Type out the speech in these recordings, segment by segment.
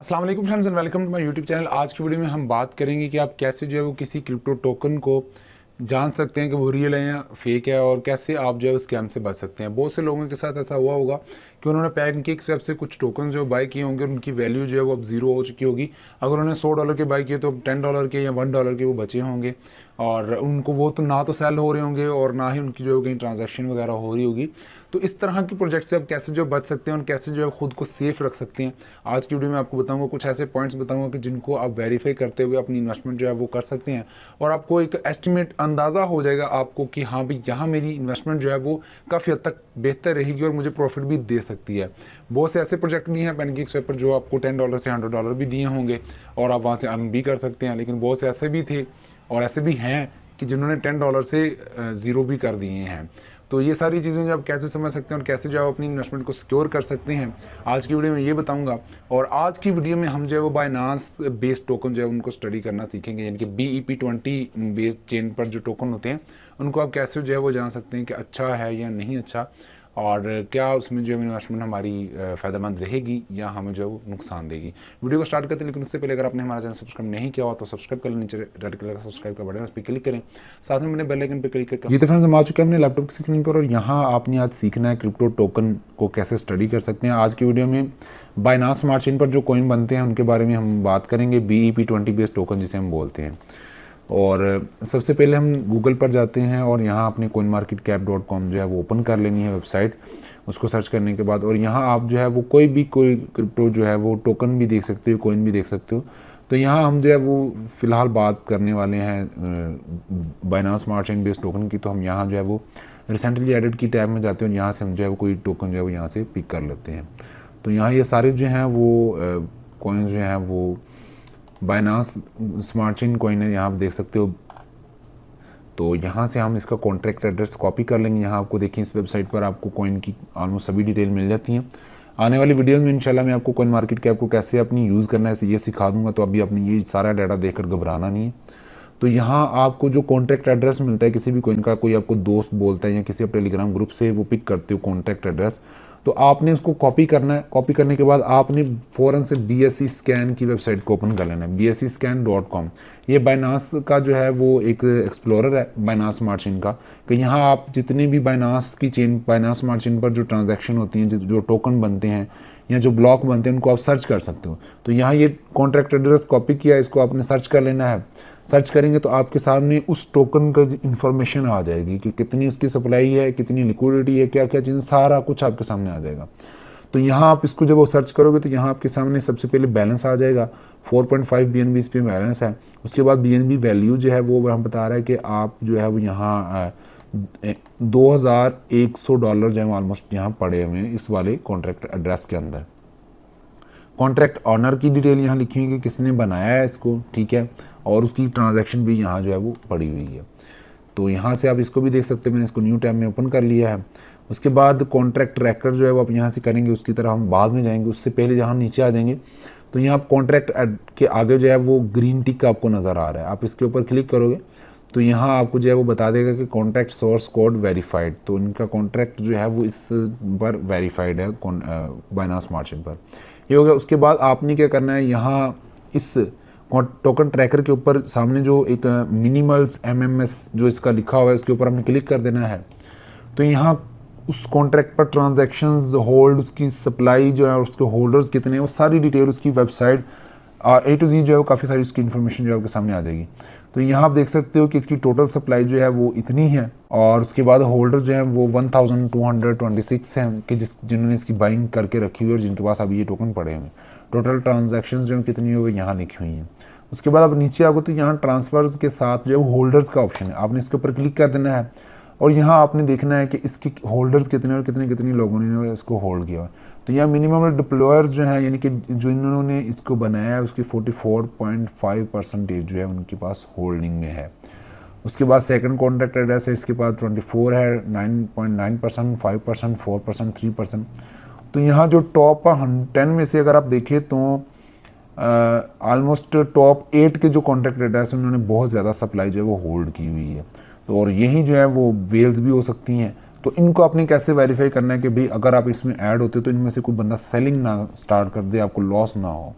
अस्सलाम वालेकुम friends and welcome to my YouTube channel. आज की वीडियो में हम बात करेंगे कि आप कैसे जो है वो किसी क्रिप्टो टोकन को जान सकते हैं कि वो रियल है या फेक है, और कैसे आप जो है उस स्कैम से बच सकते हैं। बहुत से लोगों के साथ ऐसा हुआ होगा कि उन्होंने पैनकेक से से कुछ टोकन जो बाय किए होंगे, उनकी वैल्यू जो है वो अब जीरो हो चुकी होगी। अगर उन्होंने $100 के बाय किए तो अब $10 के या $1 के वो बचे होंगे, और उनको वो तो ना तो सेल हो रहे होंगे और ना ही उनकी जो है कहीं ट्रांजैक्शन वगैरह हो रही होगी। तो इस तरह की प्रोजेक्ट से आप कैसे जो बच सकते हैं और कैसे जो है खुद को सेफ रख सकते हैं, आज की वीडियो में आपको बताऊंगा। कुछ ऐसे पॉइंट्स बताऊंगा कि जिनको आप वेरीफाई करते हुए अपनी इन्वेस्टमेंट जो है वो कर सकते हैं, और आपको एक एस्टिमेट अंदाज़ा हो जाएगा आपको कि हाँ भाई, यहाँ मेरी इन्वेस्टमेंट जो है वो काफ़ी हद तक बेहतर रहेगी और मुझे प्रॉफिट भी दे सकती है। बहुत से ऐसे प्रोजेक्ट भी हैं पैनकेक स्वैप पर जो आपको $10 से $100 भी दिए होंगे और आप वहाँ से अर्न भी कर सकते हैं, लेकिन बहुत से ऐसे भी थे और ऐसे भी हैं कि जिन्होंने $10 से ज़ीरो भी कर दिए हैं। तो ये सारी चीज़ें जो आप कैसे समझ सकते हैं और कैसे जो आप अपनी इन्वेस्टमेंट को सिक्योर कर सकते हैं, आज की वीडियो में ये बताऊंगा। और आज की वीडियो में हम जो है वो बाइनांस बेस्ड टोकन जो है उनको स्टडी करना सीखेंगे, यानी कि BEP20 बेस्ड चेन पर जो टोकन होते हैं उनको आप कैसे जो है वो जान सकते हैं कि अच्छा है या नहीं अच्छा, और क्या उसमें जो है इन्वेस्टमेंट हमारी फ़ायदेमंद रहेगी या हमें जो है वो नुकसान देगी। वीडियो को स्टार्ट करते हैं, लेकिन उससे पहले अगर आपने हमारा चैनल सब्सक्राइब नहीं किया हो तो सब्सक्राइब कर लें। नीचे रेड कलर का सब्सक्राइब का बटन है, उस पर क्लिक करें, साथ में मैंने बेल आइकन पर क्लिक करके। जी तो फ्रेंड्स, हम आ चुके हैं अपने लैपटॉप की स्क्रीन पर, और यहाँ आपने आज सीखना है क्रिप्टो टोकन को कैसे स्टडी कर सकते हैं। आज की वीडियो में बाइनांस स्मार्ट चेन पर जो कॉइन बनते हैं उनके बारे में हम बात करेंगे, BEP20 बेस्ड टोकन जिसे हम बोलते हैं। और सबसे पहले हम गूगल पर जाते हैं और यहाँ अपने coinmarketcap.com जो है वो ओपन कर लेनी है वेबसाइट। उसको सर्च करने के बाद और यहाँ आप जो है वो कोई क्रिप्टो जो है वो टोकन भी देख सकते हो, कॉइन भी देख सकते हो। तो यहाँ हम जो है वो फ़िलहाल बात करने वाले हैं Binance smart chain based token की। तो हम यहाँ जो है वो रिसेंटली एडेड की टैब में जाते हैं और यहाँ से हम जो है वो कोई टोकन जो है वो यहाँ से पिक कर लेते हैं। तो यहाँ ये सारे जो हैं वो कॉइन्स जो हैं वो बाइनांस स्मार्ट चेन कॉइन है, यहाँ आप देख सकते हो। तो यहाँ से हम इसका कॉन्ट्रैक्ट एड्रेस कॉपी कर लेंगे। यहाँ आपको देखिए इस वेबसाइट पर आपको कॉइन की ऑलमोस्ट सभी डिटेल मिल जाती हैं। आने वाली वीडियोस में इंशाल्लाह मैं आपको CoinMarketCap को कैसे अपनी यूज़ करना है ये सिखा दूंगा। तो अभी अपनी ये सारा डाटा देखकर घबराना नहीं है। तो यहाँ आपको जो कॉन्ट्रैक्ट एड्रेस मिलता है किसी भी कॉइन का, कोई आपको दोस्त बोलता है या किसी आप टेलीग्राम ग्रुप से वो पिक करते हो कॉन्ट्रैक्ट एड्रेस, तो आपने उसको कॉपी करना है। कॉपी करने के बाद आपने फ़ौरन से BSE स्कैन की वेबसाइट को ओपन कर लेना है, BSEscan.com। ये बाइनांस का जो है वो एक एक्सप्लोरर है बाइनांस स्मार्ट चेन का, कि यहाँ आप जितने भी बाइनांस की चेन, बाइनांस स्मार्ट चेन पर जो ट्रांजैक्शन होती हैं, जो टोकन बनते हैं या जो ब्लॉक बनते हैं, उनको आप सर्च कर सकते हो। तो यहाँ ये कॉन्ट्रैक्ट एड्रेस कॉपी किया, इसको आपने सर्च कर लेना है। सर्च करेंगे तो आपके सामने उस टोकन का इन्फॉर्मेशन आ जाएगी कि कितनी उसकी सप्लाई है, कितनी लिक्विडिटी है, क्या क्या चीज़, सारा कुछ आपके सामने आ जाएगा। तो यहाँ आप इसको जब वो सर्च करोगे तो यहाँ आपके सामने सबसे पहले बैलेंस आ जाएगा, 4.5 BNB इस पर बैलेंस है। उसके बाद BNB वैल्यू जो है वो हम बता रहा है कि आप जो है वो यहाँ $2100 जो है ऑलमोस्ट यहाँ पड़े हुए हैं इस वाले कॉन्ट्रैक्ट एड्रेस के अंदर। कॉन्ट्रैक्ट ऑनर की डिटेल यहाँ लिखी हुई है कि किसने बनाया है इसको, ठीक है, और उसकी ट्रांजैक्शन भी यहाँ जो है वो पड़ी हुई है। तो यहाँ से आप इसको भी देख सकते हैं, मैंने इसको न्यू टैब में ओपन कर लिया है। उसके बाद कॉन्ट्रैक्ट ट्रैकर जो है वो आप यहाँ से करेंगे, उसकी तरह हम बाद में जाएंगे। उससे पहले जहाँ नीचे आ जाएंगे तो यहाँ कॉन्ट्रैक्ट के आगे जो है वो ग्रीन टिक आपको नज़र आ रहा है, आप इसके ऊपर क्लिक करोगे तो यहाँ आपको जो है वो बता देगा कि कॉन्ट्रैक्ट सोर्स कोड वेरीफाइड। तो इनका कॉन्ट्रैक्ट जो है वो इस पर वेरीफाइड है बाइनांस स्मार्ट चेन पर। ये हो गया। उसके बाद आपने क्या करना है, यहाँ इस टोकन ट्रैकर के ऊपर सामने जो एक मिनिमल्स MMS जो इसका लिखा हुआ है, इसके ऊपर हमने क्लिक कर देना है। तो यहाँ उस कॉन्ट्रैक्ट पर ट्रांजैक्शंस, होल्ड, उसकी सप्लाई जो है, उसके होल्डर्स कितने हैं, वो सारी डिटेल उसकी वेबसाइट A to Z जो है वो काफ़ी सारी उसकी इन्फॉर्मेशन जो है आपके सामने आ जाएगी। तो यहाँ आप देख सकते हो कि इसकी टोटल सप्लाई जो है वो इतनी है, और उसके बाद होल्डर जो है वो 1226 हैं कि जिन्होंने इसकी बाइंग करके रखी हुई है और जिनके पास अभी ये टोकन पड़े हैं। टोटल ट्रांजैक्शंस जो है कितनी हो गई यहाँ लिखी हुई हैं। उसके बाद आप नीचे आओगे तो यहाँ ट्रांसफर्स के साथ जो है होल्डर्स का ऑप्शन है, आपने इसके ऊपर क्लिक कर देना है और यहाँ आपने देखना है कि इसके होल्डर्स कितने और कितने कितने लोगों ने इसको होल्ड किया है। तो यहाँ मिनिमम डिप्लॉयर्स जो हैं, यानी कि जो इन्होंने इसको बनाया है, उसकी 44.5% जो है उनके पास होल्डिंग में है। उसके बाद सेकंड कॉन्ट्रैक्ट एड्रेस है, इसके पास 24 है, 9.9%, 5%, 4%, 3%। तो यहाँ जो टॉप 10 में से अगर आप देखें तो ऑलमोस्ट टॉप 8 के जो कॉन्ट्रैक्ट एड्रेस है उन्होंने बहुत ज़्यादा सप्लाई जो है वो होल्ड की हुई है। तो और यही जो है वो वेल्स भी हो सकती हैं। तो इनको आपने कैसे वेरीफाई करना है कि भाई अगर आप इसमें ऐड होते तो इनमें से कोई बंदा सेलिंग ना स्टार्ट कर दे, आपको लॉस ना हो।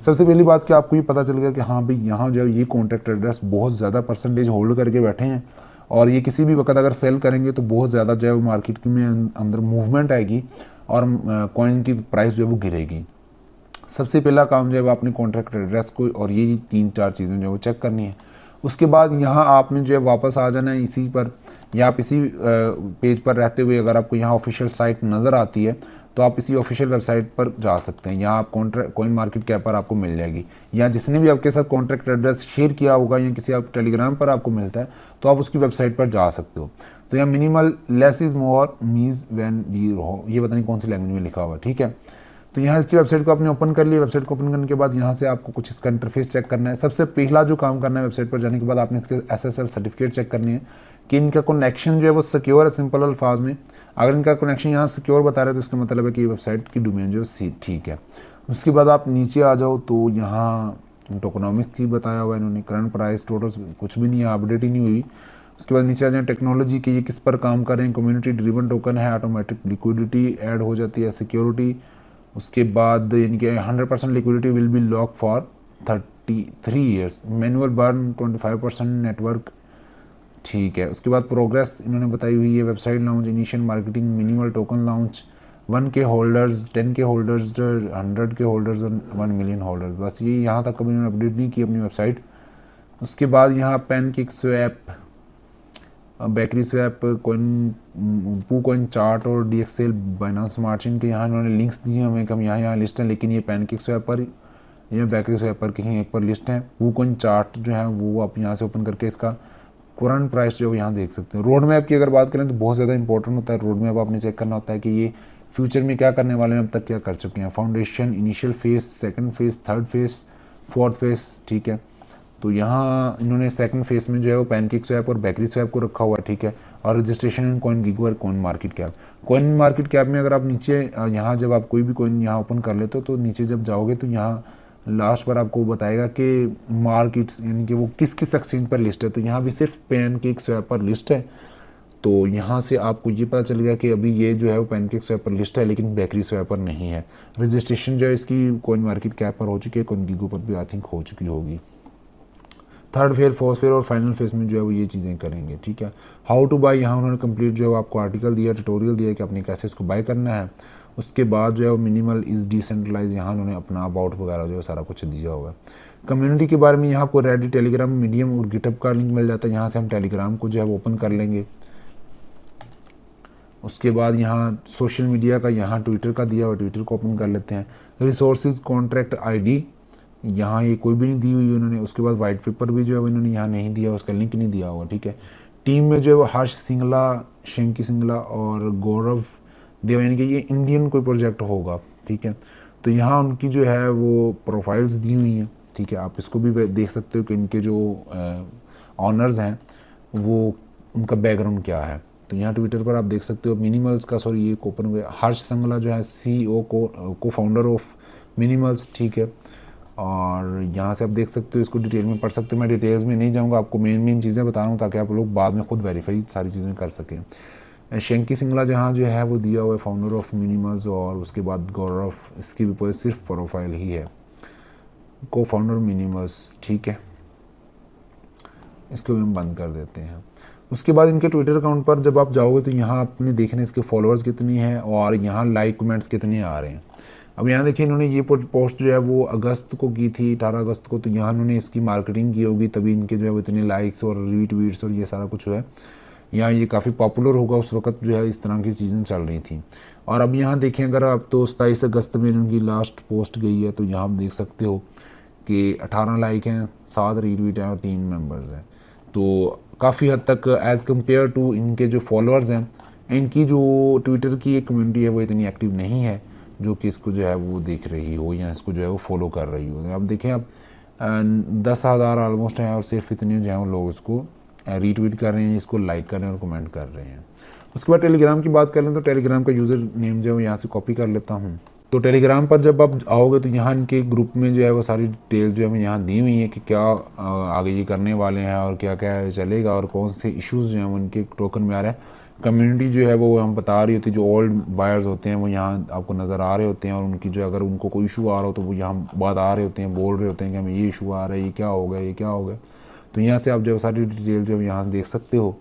सबसे पहली बात कि आपको ये पता चल गया कि हाँ भाई यहाँ जो है ये कॉन्ट्रैक्ट एड्रेस बहुत ज़्यादा परसेंटेज होल्ड करके बैठे हैं और ये किसी भी वक्त अगर सेल करेंगे तो बहुत ज़्यादा जो है वो मार्केट में अंदर मूवमेंट आएगी और कॉइन की प्राइस जो है वो गिरेगी। सबसे पहला काम जो है वो अपने कॉन्ट्रैक्ट एड्रेस को और ये 3-4 चीज़ें जो है वो चेक करनी है। उसके बाद यहाँ आपने जो है वापस आ जाना है इसी पर, या आप इसी पेज पर रहते हुए अगर आपको यहाँ ऑफिशियल साइट नज़र आती है तो आप इसी ऑफिशियल वेबसाइट पर जा सकते हैं। यहाँ आप कॉइन मार्केट कैप पर आपको मिल जाएगी, या जिसने भी आपके साथ कॉन्ट्रैक्ट एड्रेस शेयर किया होगा या किसी आप टेलीग्राम पर आपको मिलता है तो आप उसकी वेबसाइट पर जा सकते हो। तो यहाँ मिनिमल लेस इज़ मोर मीज व्हेन यू हो, ये पता नहीं कौन सी लैंग्वेज में लिखा हुआ, ठीक है। तो यहाँ इसकी वेबसाइट को आपने ओपन कर लिया। वेबसाइट को ओपन करने के बाद यहाँ से आपको कुछ इसका इंटरफेस चेक करना है। सबसे पहला जो काम करना है वेबसाइट पर जाने के बाद आपने इसके SSL सर्टिफिकेट चेक करनी है कि इनका कनेक्शन जो है वो सिक्योर है। सिंपल अल्फाज में अगर इनका कनेक्शन यहाँ सिक्योर बता रहे हैं तो इसका मतलब है कि ये वेबसाइट की डोमेन जो है ठीक है। उसके बाद आप नीचे आ जाओ तो यहाँ टोकनॉमिक्स की बताया हुआ है इन्होंने, करंट प्राइस टोटल कुछ भी नहीं है, अपडेट ही नहीं हुई। उसके बाद नीचे आ जाए टेक्नोलॉजी की, ये किस पर काम कर रहे हैं, कम्युनिटी ड्रिवन टोकन है, ऑटोमेटिक लिक्विडिटी ऐड हो जाती है, सिक्योरिटी। उसके बाद यानी कि 100% liquidity will be lock for 33 years, manual burn 25% network, ठीक है। उसके बाद प्रोग्रेस इन्होंने बताई हुई है, website launch, initial marketing, minimal token launch, 1K holders, 10K holders, 100K holders और 1 मिलियन होल्डर्स। बस ये यहाँ तक कभी इन्होंने अपडेट नहीं की अपनी वेबसाइट। उसके बाद यहाँ pancake swap, bakery swap, coin पू कॉइन चार्ट और DXL, बाइनांस मार्जिन के यहाँ इन्होंने लिंक्स दिए हमें कि हम यहाँ लिस्ट हैं, लेकिन ये पैनकेक स्वैप पर या बेकरी स्वैप पर कहीं एक पर लिस्ट है। पू कॉइन चार्ट जो है वो आप यहाँ से ओपन करके इसका करंट प्राइस जो है यहाँ देख सकते हो। रोड मैप की अगर बात करें तो बहुत ज़्यादा इंपॉर्टेंट होता है। रोड मैप आपने चेक करना होता है कि ये फ्यूचर में क्या करने वाले हैं, अब तक क्या कर चुके हैं। Foundation, initial phase, second phase, third phase, fourth phase, ठीक है। तो यहाँ इन्होंने सेकंड फेज में जो है वो पैनकेक स्वैप और बेकरी स्वैप को रखा हुआ है, ठीक है। और रजिस्ट्रेशन इन कॉइन गिगो और coin market cap. Coin market cap में अगर आप नीचे यहाँ जब आप कोई भी कॉइन यहाँ ओपन कर लेते हो तो नीचे जब जाओगे तो यहाँ लास्ट पर आपको बताएगा कि मार्केट्स यानी कि वो किस किस एक्सचेंज पर लिस्ट है। तो यहाँ भी सिर्फ पैनकेक स्वैप पर लिस्ट है। तो यहाँ से आपको ये पता चल गया कि अभी ये जो है वो पैनकेक स्वैप पर लिस्ट है लेकिन बेकरी स्वैप पर नहीं है। रजिस्ट्रेशन जो है इसकी कॉइन मार्केट कैप पर हो चुकी है, कॉइन गिगो पर भी आई थिंक हो चुकी होगी। थर्ड फेज, फोर्थ फेज और फाइनल फेज में जो है वो ये चीज़ें करेंगे, ठीक है। हाउ टू बाय, यहाँ उन्होंने कंप्लीट जो है आपको आर्टिकल दिया, ट्यूटोरियल दिया कि आपने कैसे इसको बाय करना है। उसके बाद जो है वो मिनिमल इज़ डिसेंट्रलाइज, यहाँ उन्होंने अपना अबाउट वगैरह जो है सारा कुछ दिया हुआ है। कम्युनिटी के बारे में यहाँ आपको रेडिट, टेलीग्राम, मीडियम और गिटहब का लिंक मिल जाता है। यहाँ से हम टेलीग्राम को जो है वो ओपन कर लेंगे। उसके बाद यहाँ सोशल मीडिया का, यहाँ ट्विटर का दिया हुआ, ट्विटर को ओपन कर लेते हैं। रिसोर्सेज, कॉन्ट्रैक्ट ID, यहाँ ये कोई भी नहीं दी हुई उन्होंने। उसके बाद वाइट पेपर भी जो है इन्होंने यहाँ नहीं दिया, उसका लिंक नहीं दिया हुआ, ठीक है। टीम में जो है वो हर्ष सिंगला, शंकी सिंगला और गौरव देव, यानी कि ये इंडियन कोई प्रोजेक्ट होगा, ठीक है। तो यहाँ उनकी जो है वो प्रोफाइल्स दी हुई हैं, ठीक है। आप इसको भी देख सकते हो कि इनके जो ऑनर्स हैं वो उनका बैकग्राउंड क्या है। तो यहाँ ट्विटर पर आप देख सकते हो मिनिमल्स का, सॉरी ये ओपन हुआ, हर्ष सिंगला जो है CEO को फाउंडर ऑफ मिनिमल्स, ठीक है। और यहाँ से आप देख सकते हो, इसको डिटेल में पढ़ सकते हो। मैं डिटेल्स में नहीं जाऊँगा, आपको मेन चीज़ें बता रहा हूँ ताकि आप लोग बाद में खुद वेरीफाई सारी चीज़ें कर सकें। शंकी सिंगला जहाँ जो है वो दिया हुआ है फाउंडर ऑफ मिनिमल्स, और उसके बाद गौरव, इसकी भी सिर्फ प्रोफाइल ही है, को फाउंडर मिनिमल्स, ठीक है। इसको भी हम बंद कर देते हैं। उसके बाद इनके ट्विटर अकाउंट पर जब आप जाओगे तो यहाँ आपने देखना इसके फॉलोअर्स कितनी हैं और यहाँ लाइक कमेंट्स कितने आ रहे हैं। अब यहाँ देखिए इन्होंने ये पोस्ट जो है वो अगस्त को की थी, 18 अगस्त को। तो यहाँ इन्होंने इसकी मार्केटिंग की होगी तभी इनके जो है वो इतने लाइक्स और रीट्वीट्स और ये सारा कुछ है। यहाँ ये काफ़ी पॉपुलर होगा, उस वक्त जो है इस तरह की चीज़ें चल रही थी। और अब यहाँ देखें अगर आप तो 27 अगस्त में इनकी लास्ट पोस्ट गई है, तो यहाँ आप देख सकते हो कि 18 लाइक हैं, 7 रीट्वीट हैं और 3 मेंबर्स हैं। तो काफ़ी हद तक एज़ कम्पेयर टू इनके जो फॉलोअर्स हैं, इनकी जो ट्विटर की एक कम्युनिटी है वो इतनी एक्टिव नहीं है जो कि इसको जो है वो देख रही हो या इसको जो है वो फॉलो कर रही हो। अब देखें आप 10,000 ऑलमोस्ट हैं और सिर्फ इतने जो है वो लोग इसको रीट्वीट कर रहे हैं, इसको लाइक कर रहे हैं और कमेंट कर रहे हैं। उसके बाद टेलीग्राम की बात कर लें तो टेलीग्राम का यूज़र नेम जो है यहाँ से कॉपी कर लेता हूँ। तो टेलीग्राम पर जब आप आओगे तो यहाँ इनके ग्रुप में जो है वो सारी डिटेल जो है यहाँ दी हुई है कि क्या आगे ये करने वाले हैं और क्या क्या चलेगा और कौन से इश्यूज़ जो हैं वो इनके टोकन में आ रहे हैं। कम्युनिटी जो है वो हम बता रही होती है, जो ओल्ड बायर्स होते हैं वो यहाँ आपको नज़र आ रहे होते हैं, और उनकी जो अगर उनको कोई इशू आ रहा हो तो वो यहाँ बता रहे होते हैं, बोल रहे होते हैं कि हमें ये इशू आ रहा है, ये क्या हो गया, ये क्या हो गया। तो यहाँ से आप जो सारी डिटेल जो यहाँ देख सकते हो।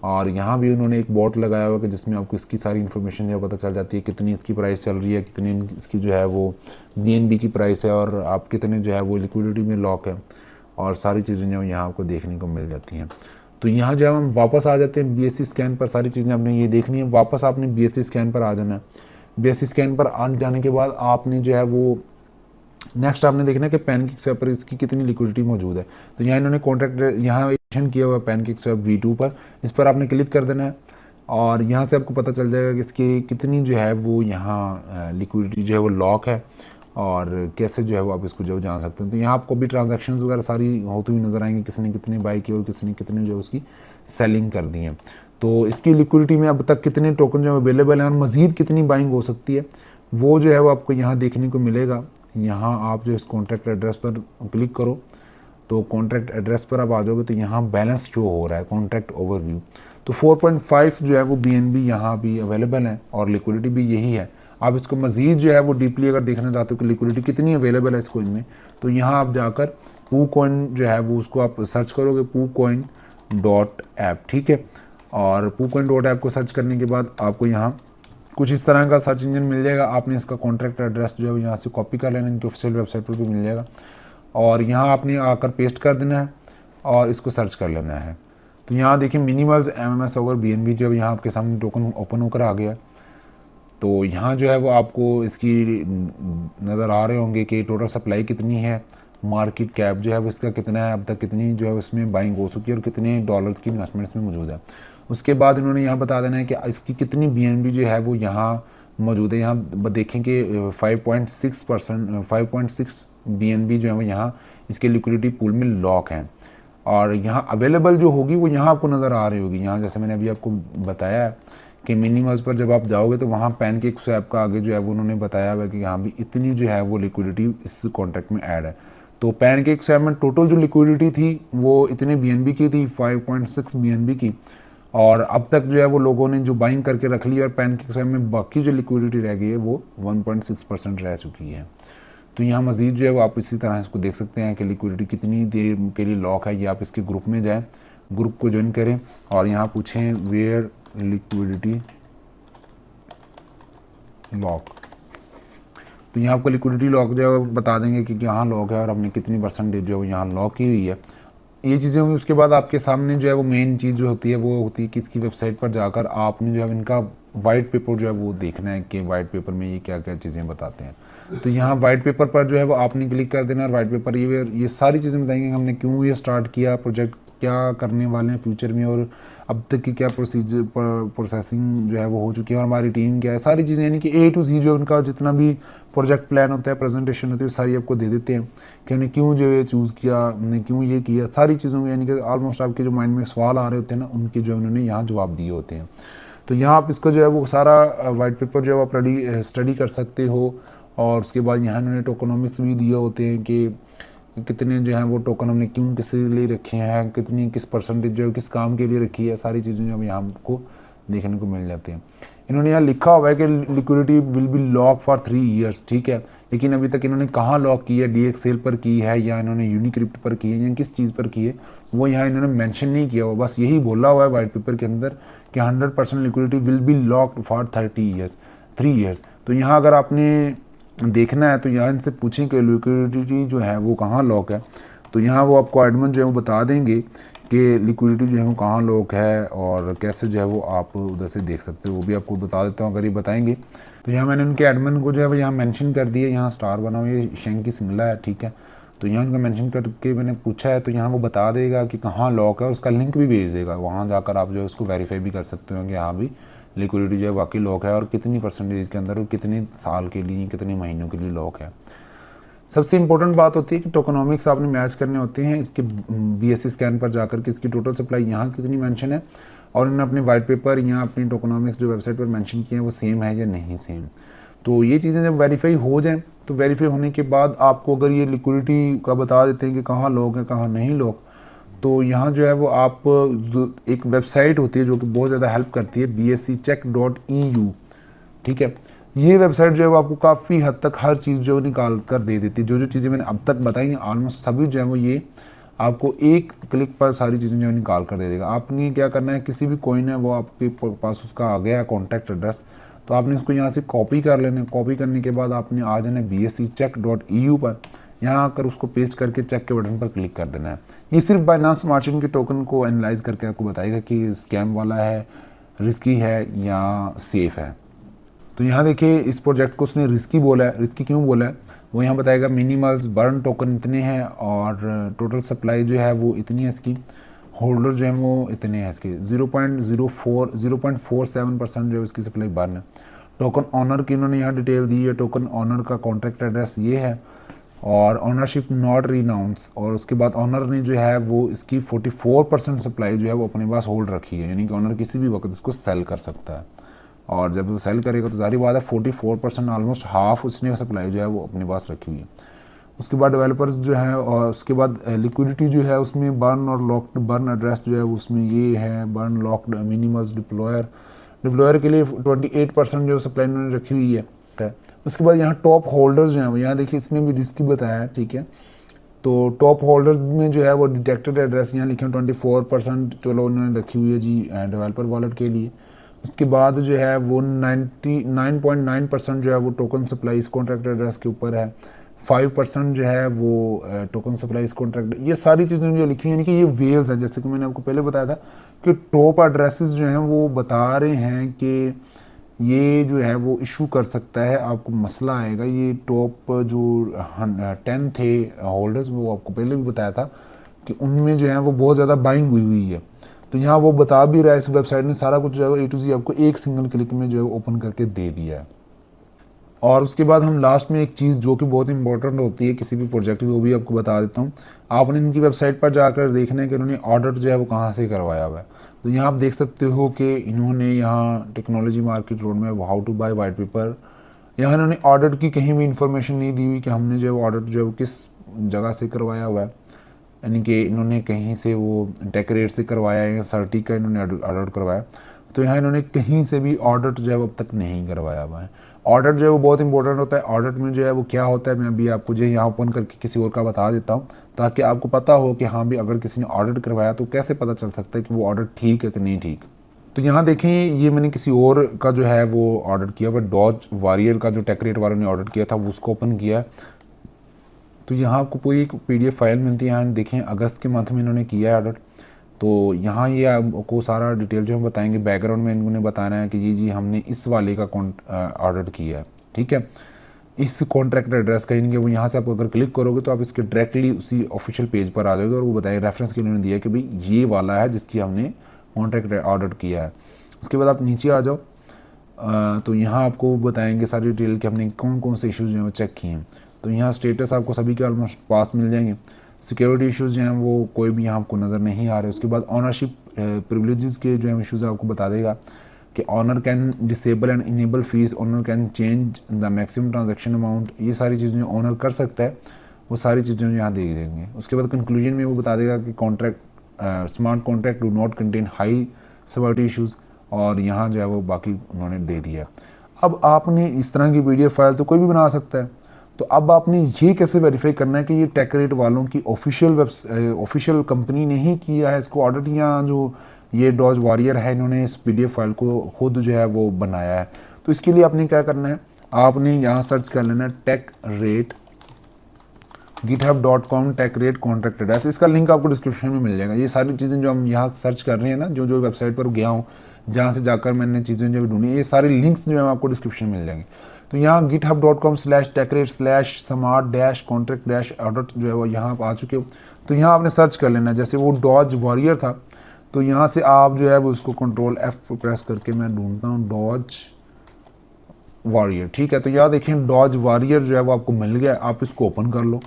और यहाँ भी उन्होंने एक बॉट लगाया हुआ है कि जिसमें आपको इसकी सारी इन्फॉर्मेशन जो पता चल जाती है, कितनी इसकी प्राइस चल रही है, कितनी इसकी जो है वो BNB की प्राइस है, और आप कितने जो है वो लिक्विडिटी में लॉक है, और सारी चीज़ें जो यहाँ आपको देखने को मिल जाती हैं। तो यहाँ जब हम वापस आ जाते हैं BSE स्कैन पर, सारी चीज़ें आपने ये देखनी है, वापस आपने BSE स्कैन पर आ जाना है। BSE स्कैन पर आ जाने के बाद आपने जो है वो नेक्स्ट आपने देखना है कि पैनकेक स्वैप पर इसकी कितनी लिक्विडिटी मौजूद है। तो यहाँ इन्होंने कॉन्ट्रैक्ट यहाँ मेंशन किया हुआ है पैनकेक स्वैप V2 पर, इस पर आपने क्लिक कर देना है, और यहाँ से आपको पता चल जाएगा कि इसकी कितनी जो है वो यहाँ लिक्विडिटी जो है वो लॉक है, और कैसे जो है वो आप इसको जो जान सकते हैं। तो यहाँ आपको भी ट्रांजैक्शंस वगैरह सारी होती हुई नज़र आएंगी, किसने कितनी बाई की और किसने कितनी जो उसकी सेलिंग कर दी है। तो इसकी लिक्विडिटी में अब तक कितने टोकन जो अवेलेबल हैं और मज़ीद कितनी बाइंग हो सकती है, वो जो है वो आपको यहाँ देखने को मिलेगा। यहाँ आप जो इस कॉन्ट्रैक्ट एड्रेस पर क्लिक करो, तो कॉन्ट्रैक्ट एड्रेस पर आप आ जाओगे तो यहाँ बैलेंस शो हो रहा है, कॉन्ट्रैक्ट ओवरव्यू। तो 4.5 जो है वो BNB यहाँ भी अवेलेबल है, और लिक्विडिटी भी यही है। आप इसको मज़ीद जो है वो डीपली अगर देखना चाहते हो कि लिक्विडिटी कितनी अवेलेबल है इस कोइन में, तो यहाँ आप जाकर पू कॉइन जो है वो उसको आप सर्च करोगे, PooCoin.app, ठीक है। और PooCoin.app को सर्च करने के बाद आपको यहाँ कुछ इस तरह का सर्च इंजन मिल जाएगा। आपने इसका कॉन्ट्रैक्ट एड्रेस जो है यहाँ से कॉपी कर लेना, इनकी ऑफिशियल वेबसाइट पर भी मिल जाएगा, और यहाँ आपने आकर पेस्ट कर देना है और इसको सर्च कर लेना है। तो यहाँ देखिए मिनिमल्स MMS ओवर BNB जो यहाँ आपके सामने टोकन ओपन होकर आ गया। तो यहाँ जो है वो आपको इसकी नज़र आ रहे होंगे कि टोटल सप्लाई कितनी है, मार्केट कैप जो है वो इसका कितना है, अब तक कितनी जो है उसमें बाइंग हो चुकी है, और कितने डॉलर्स की इन्वेस्टमेंट इसमें मौजूद है। उसके बाद इन्होंने यहाँ बता देना है कि इसकी कितनी BNB जो है वो यहाँ मौजूद है। यहाँ देखें कि 5.6 BNB जो है वो यहाँ इसके लिक्विडिटी पूल में लॉक है, और यहाँ अवेलेबल जो होगी वो यहाँ आपको नज़र आ रही होगी। यहाँ जैसे मैंने अभी आपको बताया है कि मिनिमल्स पर जब आप जाओगे तो वहाँ पैनकेक स्वैप का आगे जो है वो उन्होंने बताया हुआ है कि यहाँ भी इतनी जो है वो लिक्विडिटी इस कॉन्ट्रैक्ट में ऐड है। तो पैनकेक स्वैप में टोटल जो लिक्विडिटी थी वो इतने BNB की थी, 5.6 BNB की, और अब तक जो है वो लोगों ने जो बाइंग करके रख ली, और पैनकेक स्वैप में बाकी जो लिक्विडिटी रह गई है वो 1.6% रह चुकी है। तो यहाँ मज़ीद जो है वो आप इसी तरह इसको देख सकते हैं कि लिक्विडिटी कितनी देर के लिए लॉक है। ये आप इसके ग्रुप में जाएं, ग्रुप को ज्वाइन करें, और यहाँ पूछें वेयर लिक्विडिटी लॉक, तो यहाँ आपको लिक्विडिटी लॉक जो है वो बता देंगे कि यहाँ लॉक है और हमने कितनी परसेंटेज जो है वो यहाँ लॉक की हुई है। ये चीज़ें होंगी। उसके बाद आपके सामने जो है वो मेन चीज़ जो होती है वो होती है कि इसकी वेबसाइट पर जाकर आपने जो है इनका वाइट पेपर जो है वो देखना है कि वाइट पेपर में ये क्या क्या चीज़ें बताते हैं। तो यहाँ वाइट पेपर पर जो है वो आपने क्लिक कर देना, और वाइट पेपर ये सारी चीज़ें बताएंगे हमने क्यों ये स्टार्ट किया प्रोजेक्ट, क्या करने वाले हैं फ्यूचर में, और अब तक की क्या प्रोसेसिंग जो है वो हो चुकी है, और हमारी टीम क्या है, सारी चीज़ें यानी कि A to Z जो उनका जितना भी प्रोजेक्ट प्लान होता है, प्रेजेंटेशन होती है, सारी आपको दे देते हैं कि उन्हें क्यों जो ये चूज़ किया, उन्होंने क्यों ये किया, सारी चीज़ों में यानी कि ऑलमोस्ट आपके जो माइंड में सवाल आ रहे होते हैं ना, उनके जो उन्होंने यहाँ जवाब दिए होते हैं। तो यहाँ आप इसको जो है वो सारा वाइट पेपर जो है आप स्टडी कर सकते हो। और उसके बाद यहाँ इन्होंने टोकनोमिक्स भी दिए होते हैं कि कितने जो हैं वो टोकन हमने क्यों किस लिए रखे हैं, कितनी किस परसेंटेज जो है किस काम के लिए रखी है, सारी चीज़ें जो यहाँ आपको देखने को मिल जाती हैं। इन्होंने यहाँ लिखा हुआ है कि liquidity will be lock for 3 years, ठीक है, लेकिन अभी तक इन्होंने कहाँ लॉक की है, DXL पर की है या इन्होंने यूनिक्रिप्ट पर की है या किस चीज़ पर की है, वो यहाँ इन्होंने मेंशन नहीं किया हुआ। बस यही बोला हुआ है वाइट पेपर के अंदर कि 100% liquidity will be locked for 3 years. तो यहाँ अगर आपने देखना है तो यहाँ इनसे पूछें कि लिक्विडिटी जो है वो कहाँ लॉक है, तो यहाँ वो आपको एडमिन जो है वो बता देंगे कि लिक्विडिटी जो है वो कहाँ लॉक है और कैसे जो है वो आप उधर से देख सकते हो, वो भी आपको बता देता हूँ अगर ये बताएंगे। तो यहाँ मैंने उनके एडमिन को जो है वो यहाँ मेंशन कर दिया, यहाँ स्टार बना हुआ ये शेंकी सिंगला है, ठीक है। तो यहाँ उनका मेंशन करके मैंने पूछा है, तो यहाँ वो बता देगा कि कहाँ लॉक है, उसका लिंक भी भेज देगा, वहाँ जाकर आप जो है उसको वेरीफाई भी कर सकते हो कि हाँ भी लिक्विडिटी जो है वाकई लॉक है और कितनी परसेंटेज के अंदर और कितने साल के लिए, कितने महीनों के लिए लॉक है। सबसे इंपॉर्टेंट बात होती है कि टोकनोमिक्स आपने मैच करने होते हैं इसके BSE स्कैन पर जाकर कि इसकी टोटल सप्लाई यहाँ कितनी मेंशन है और इन्होंने अपने वाइट पेपर यहाँ अपनी टोकनोमिक्स जो वेबसाइट पर मेंशन किए हैं वो सेम है या नहीं सेम। तो ये चीज़ें जब वेरीफाई हो जाएं तो वेरीफाई होने के बाद आपको अगर ये लिक्विडिटी का बता देते हैं कि कहाँ लॉक है कहाँ नहीं लॉक, तो यहाँ जो है वो आप एक वेबसाइट होती है जो कि बहुत ज़्यादा हेल्प करती है, bsccheck.eu, ठीक है। ये वेबसाइट जो है वो आपको काफ़ी हद तक हर चीज़ जो निकाल कर दे देती है। जो जो चीज़ें मैंने अब तक बताई हैं ऑलमोस्ट सभी जो है वो ये आपको एक क्लिक पर सारी चीज़ें जो है निकाल कर दे देगा। आपने क्या करना है, किसी भी कॉइन है वो आपके पास उसका आ गया है कॉन्टैक्ट एड्रेस, तो आपने उसको यहाँ से कॉपी कर लेना है। कॉपी करने के बाद आपने आ जाना है bsccheck.eu पर, यहाँ आकर उसको पेस्ट करके चेक के बटन पर क्लिक कर देना है। ये सिर्फ बाइनांस स्मार्ट चेन के टोकन को एनालाइज करके आपको बताएगा कि स्कैम वाला है, रिस्की है या सेफ़ है। तो यहाँ देखिए इस प्रोजेक्ट को उसने रिस्की बोला है। रिस्की क्यों बोला है वो यहाँ बताएगा। मिनिमल्स बर्न टोकन इतने हैं और टोटल सप्लाई जो है वो इतनी है, इसकी होल्डर जो है वो इतने हैं, इसके 0.47% जो है इसकी सप्लाई बर्न है। टोकन ऑनर की इन्होंने यहाँ डिटेल दी है। टोकन ऑनर का कॉन्ट्रैक्ट एड्रेस ये है और ऑनरशिप नॉट रिनाउंस, और उसके बाद ऑनर ने जो है वो इसकी 44% सप्लाई जो है वो अपने पास होल्ड रखी है, यानी कि ऑनर किसी भी वक्त इसको सेल कर सकता है। और जब वो सेल करेगा तो जारी बात है 44% ऑलमोस्ट हाफ उसने सप्लाई जो है वो अपने पास रखी हुई है। उसके बाद डेवलपर्स जो है और उसके बाद लिक्विडिटी जो है उसमें बर्न और लॉक्ड बर्न एड्रेस जो है उसमें ये है बर्न लॉक्ड मिनिमल्स डिप्लॉयर के लिए 28% जो सप्लाई उन्होंने रखी हुई है। उसके बाद यहाँ टॉप होल्डर्स जो हैं, यहाँ देखिए इसने भी रिस्की बताया है, ठीक है। तो टॉप होल्डर्स में जो है वो डिटेक्टेड एड्रेस यहाँ लिखे 24% चलो उन्होंने रखी हुई है जी डेवलपर वॉलेट के लिए। उसके बाद जो है वो 99.9% जो है वो टोकन सप्लाई इस कॉन्ट्रैक्ट एड्रेस के ऊपर है। 5% जो है वो टोकन सप्लाई इस कॉन्ट्रैक्ट, ये सारी चीज़ें जो लिखी हुई यानी कि ये वेल्स हैं। जैसे कि मैंने आपको पहले बताया था कि टॉप एड्रेसेस जो हैं वो बता रहे हैं कि ये जो है वो इशू कर सकता है, आपको मसला आएगा। ये टॉप जो 10 थे होल्डर्स वो आपको पहले भी बताया था कि उनमें जो है वो बहुत ज़्यादा बाइंग हुई है। तो यहाँ वो बता भी रहा है, इस वेबसाइट ने सारा कुछ जो है A to Z आपको एक सिंगल क्लिक में जो है ओपन करके दे दिया है। और उसके बाद हम लास्ट में एक चीज़ जो कि बहुत इंपॉर्टेंट होती है किसी भी प्रोजेक्ट की, वो भी आपको बता देता हूँ। आपने इनकी वेबसाइट पर जाकर देखना है कि उन्होंने ऑडिट जो है वो कहाँ से करवाया हुआ है। तो यहाँ आप देख सकते हो कि इन्होंने यहाँ टेक्नोलॉजी मार्केट रोड में how to buy white paper, यहाँ इन्होंने ऑडिट की कहीं भी इंफॉर्मेशन नहीं दी हुई कि हमने जो है ऑडिट जो है वो किस जगह से करवाया हुआ है, यानी कि इन्होंने कहीं से वो टेक रेट से करवाया है या सर्टी का इन्होंने ऑडिट करवाया। तो यहाँ इन्होंने कहीं से भी ऑडिट जो है वो अब तक नहीं करवाया हुआ है। ऑडिट जो है वो बहुत इंपॉर्टेंट होता है। ऑडिट में जो है वो क्या होता है मैं अभी आपको जो है यहाँ ओपन करके किसी और का बता देता हूँ, ताकि आपको पता हो कि हाँ भी अगर किसी ने ऑडिट करवाया तो कैसे पता चल सकता है कि वो ऑडिट ठीक है कि नहीं ठीक। तो यहाँ देखें ये मैंने किसी और का जो है वो ऑडिट किया हुआ, डॉज वॉरियर का जो टेक रेट वालों ने ऑडिट किया था वो उसको ओपन किया है। तो यहाँ आपको पूरी एक PDF फाइल मिलती है। यहाँ देखें अगस्त के मंथ में इन्होंने किया है ऑडिट। तो यहाँ ये आपको सारा डिटेल जो हम बताएंगे, बैकग्राउंड में इन्होंने बताना है कि जी हमने इस वाले का ऑडिट किया है, ठीक है, इस कॉन्ट्रैक्ट एड्रेस का। इनके वो यहाँ से आप अगर क्लिक करोगे तो आप इसके डायरेक्टली उसी ऑफिशियल पेज पर आ जाओगे और वो बताएगा रेफरेंस के उन्होंने दिया कि भाई ये वाला है जिसकी हमने कॉन्ट्रैक्ट ऑडिट किया है। उसके बाद आप नीचे आ जाओ तो यहाँ आपको बताएंगे सारी डिटेल कि हमने कौन कौन से इशूज़ जो है चेक किए हैं। तो यहाँ स्टेटस आपको सभी के ऑलमोस्ट पास मिल जाएंगे। सिक्योरिटी इश्यूज़ जो हैं वो कोई भी यहाँ आपको नज़र नहीं आ रहे। उसके बाद ऑनरशिप प्रिविलेजेस के जो है इशूज़ आपको बता देगा कि owner can disable and enable fees, owner can change the maximum transaction amount, ये सारी चीज़ें ऑनर कर सकता है, वो सारी चीज़ें यहाँ दे देंगे। उसके बाद कंक्लूजन में वो बता देगा कि contract smart contract do not contain high security issues, और यहाँ जो है वो बाकी उन्होंने दे दिया। अब आपने इस तरह की PDF फाइल तो कोई भी बना सकता है। तो अब आपने ये कैसे वेरीफाई करना है कि ये टेक रेट वालों की ऑफिशियल कंपनी ने ही किया है इसको ऑडिट, या जो ये डॉज वॉरियर है इन्होंने इस PDF फाइल को खुद जो है वो बनाया है। तो इसके लिए आपने क्या करना है, आपने यहाँ सर्च कर लेना है tech rate github.com tech rate contract address. इसका लिंक आपको डिस्क्रिप्शन में मिल जाएगा। ये सारी चीज़ें जो हम यहाँ सर्च कर रहे हैं ना, जो वेबसाइट पर गया हूँ जहाँ से जाकर मैंने चीज़ें जो ढूंढी, ये सारे लिंक्स जो है आपको डिस्क्रिप्शन में मिल जाएंगे। तो यहाँ github.com/techrate/smart-contract-audit जो है वो यहाँ आप आ चुके हो। तो यहाँ आपने सर्च कर लेना, जैसे वो डॉज वॉरियर था तो यहाँ से आप जो है वो उसको Ctrl+F प्रेस करके मैं ढूंढता हूँ डॉज वॉरियर, ठीक है। तो यहाँ देखें डॉज वॉरियर जो है वो आपको मिल गया। आप इसको ओपन कर लो।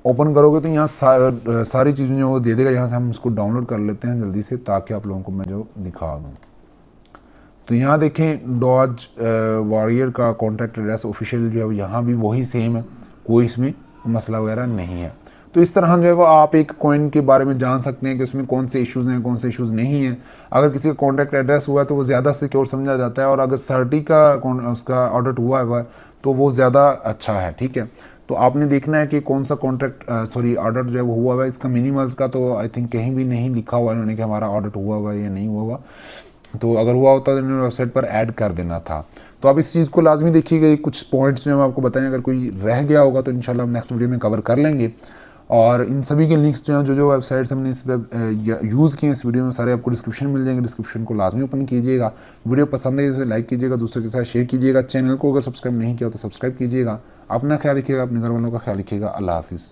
ओपन करोगे तो यहाँ सारी चीज़ें जो वो दे देगा। यहाँ से हम इसको डाउनलोड कर लेते हैं जल्दी से, ताकि आप लोगों को मैं जो दिखा दूँ। तो यहाँ देखें डॉज वॉरियर का कॉन्टैक्ट एड्रेस ऑफिशियल जो है यहाँ भी वही सेम है, कोई इसमें मसला वगैरह नहीं है। तो इस तरह जो है वो आप एक कॉइन के बारे में जान सकते हैं कि उसमें कौन से इश्यूज़ हैं, कौन से इश्यूज़ नहीं हैं। अगर किसी का कॉन्ट्रैक्ट एड्रेस हुआ है तो वो ज़्यादा सिक्योर समझा जाता है, और अगर 30 का उसका ऑडिट हुआ है तो वो ज़्यादा अच्छा है, ठीक है। तो आपने देखना है कि कौन सा कॉन्ट्रैक्ट ऑडिट जो है वो हुआ है। इसका मिनिमल्स का तो आई थिंक कहीं भी नहीं लिखा हुआ है इन्होंने कि हमारा ऑडिट हुआ है या नहीं हुआ। तो अगर हुआ होता तो इन्होंने वेबसाइट पर ऐड कर देना था। तो आप इस चीज़ को लाजमी देखिएगा। कुछ पॉइंट्स जो हम आपको बताएं, अगर कोई रह गया होगा तो इंशाल्लाह हम नेक्स्ट वीडियो में कवर कर लेंगे। और इन सभी के लिंक्स जो हैं, जो वेबसाइट्स हमने इस यूज़ किए इस वीडियो में, सारे आपको डिस्क्रिप्शन मिल जाएंगे। डिस्क्रिप्शन को लाजमी ओपन कीजिएगा। वीडियो पसंद है तो लाइक कीजिएगा, दूसरों के साथ शेयर कीजिएगा। चैनल को अगर सब्सक्राइब नहीं किया तो सब्सक्राइब कीजिएगा। अपना ख्याल रखिएगा, अपने घर वालों का ख्याल रखिएगा। अल्लाह हाफिज़।